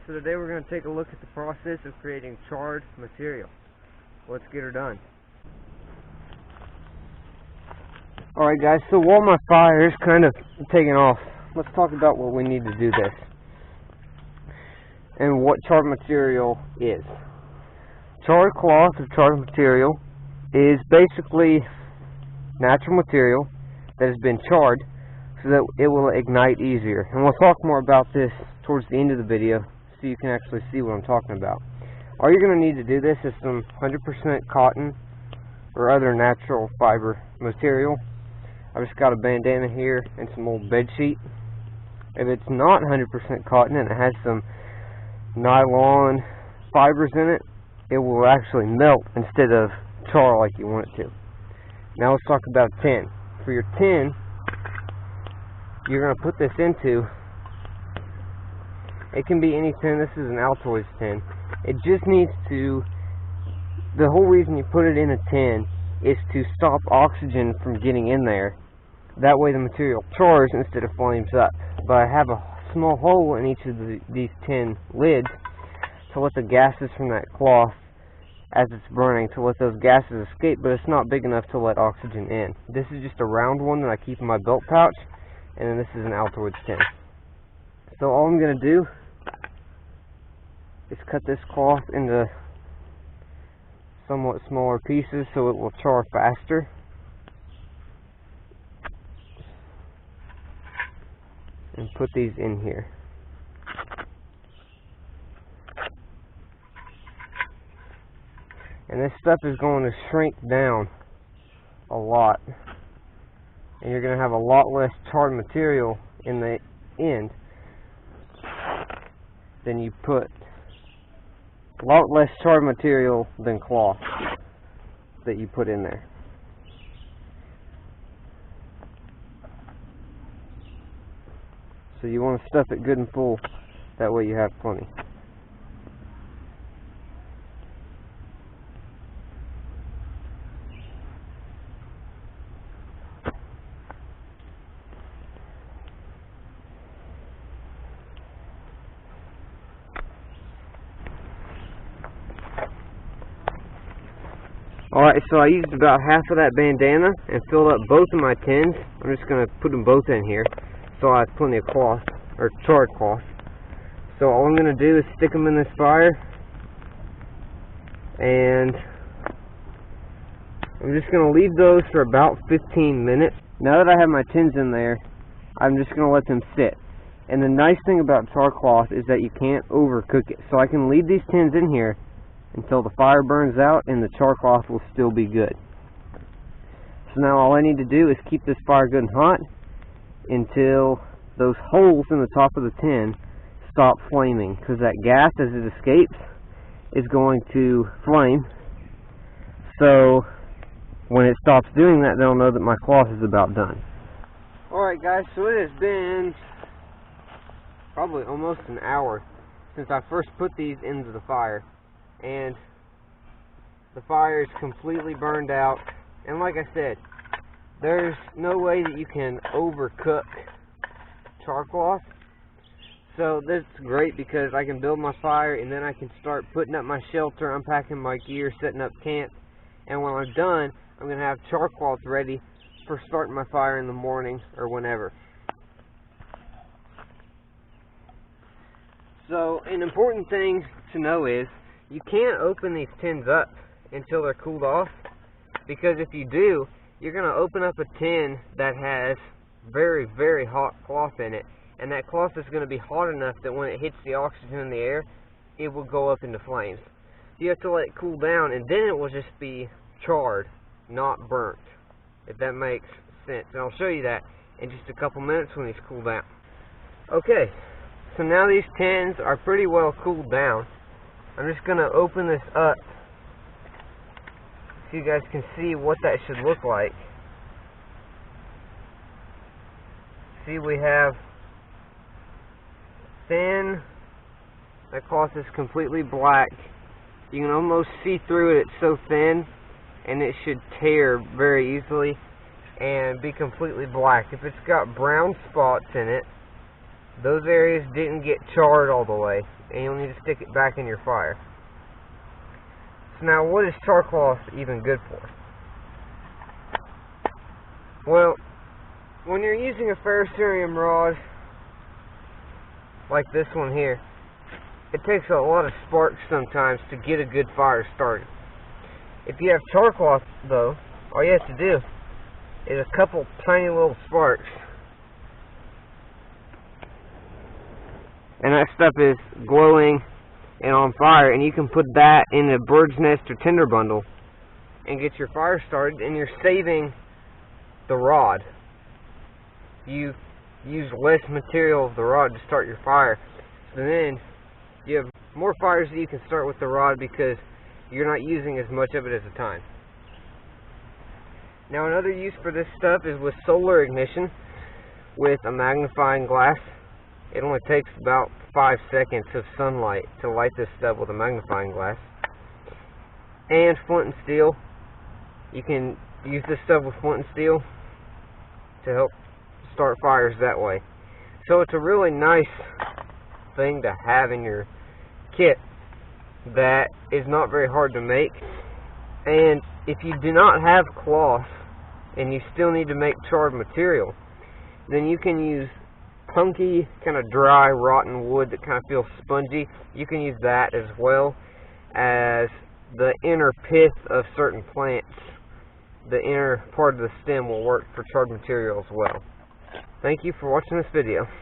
so today we're going to take a look at the process of creating charred material. Let's get her done. Alright guys, so while my fire is kind of taking off, let's talk about what we need to do this. And what charred material is. Charred cloth or charred material is basically natural material that has been charred so that it will ignite easier. And we'll talk more about this towards the end of the video so you can actually see what I'm talking about. All you're going to need to do this is some 100% cotton or other natural fiber material. I've just got a bandana here and some old bed sheet. If it's not 100% cotton and it has some nylon fibers in it, it will actually melt instead of char like you want it to. Now let's talk about tin. For your tin, you're going to put this into, it can be any tin. This is an Altoids tin. It just needs to, the whole reason you put it in a tin is to stop oxygen from getting in there. That way the material chars instead of flames up. But I have a small hole in each of these tin lids to let the gases from that cloth, as it's burning, to let those gases escape, but it's not big enough to let oxygen in. This is just a round one that I keep in my belt pouch, and then this is an Altoids tin. So all I'm going to do is cut this cloth into somewhat smaller pieces so it will char faster. And put these in here. And this stuff is going to shrink down a lot. And you're going to have a lot less charred material in the end than you put. A lot less charred material than cloth that you put in there. So you want to stuff it good and full, that way you have plenty. Alright, so I used about half of that bandana and filled up both of my tins. I'm just going to put them both in here. So I have plenty of cloth, or charred cloth. So all I'm going to do is stick them in this fire, and I'm just going to leave those for about 15 minutes. Now that I have my tins in there, I'm just going to let them sit. And the nice thing about charred cloth is that you can't overcook it. So I can leave these tins in here until the fire burns out and the charred cloth will still be good. So now all I need to do is keep this fire good and hot until those holes in the top of the tin stop flaming, because that gas, as it escapes, is going to flame. So when it stops doing that, they'll know that my cloth is about done. Alright guys, so it has been probably almost an hour since I first put these into the fire, and the fire is completely burned out. And like I said, there's no way that you can overcook char cloth. So this is great because I can build my fire and then I can start putting up my shelter, unpacking my gear, setting up camp. And when I'm done, I'm going to have char cloth ready for starting my fire in the morning or whenever. So an important thing to know is you can't open these tins up until they're cooled off, because if you do, you're going to open up a tin that has very, very hot cloth in it, and that cloth is going to be hot enough that when it hits the oxygen in the air, it will go up into flames. You have to let it cool down, and then it will just be charred, not burnt, if that makes sense. And I'll show you that in just a couple minutes when these cool down. Okay, so now these tins are pretty well cooled down. I'm just going to open this up so you guys can see what that should look like. See, we have thin, that cloth is completely black. You can almost see through it, it's so thin, and it should tear very easily and be completely black. If it's got brown spots in it, those areas didn't get charred all the way. and you'll need to stick it back in your fire. So now, what is char cloth even good for? Well, when you're using a ferrocerium rod like this one here, it takes a lot of sparks sometimes to get a good fire started. If you have char cloth, though, all you have to do is a couple tiny little sparks, and that stuff is glowing and on fire, and you can put that in a bird's nest or tinder bundle and get your fire started, and you're saving the rod. You use less material of the rod to start your fire, so then you have more fires that you can start with the rod because you're not using as much of it at a time. Now, another use for this stuff is with solar ignition with a magnifying glass. It only takes about 5 seconds of sunlight to light this stuff with a magnifying glass. And flint and steel. You can use this stuff with flint and steel to help start fires that way. So it's a really nice thing to have in your kit that is not very hard to make. And if you do not have cloth and you still need to make charred material, then you can use punky, kind of dry, rotten wood that kind of feels spongy. You can use that as well as the inner pith of certain plants. The inner part of the stem will work for charred material as well. Thank you for watching this video.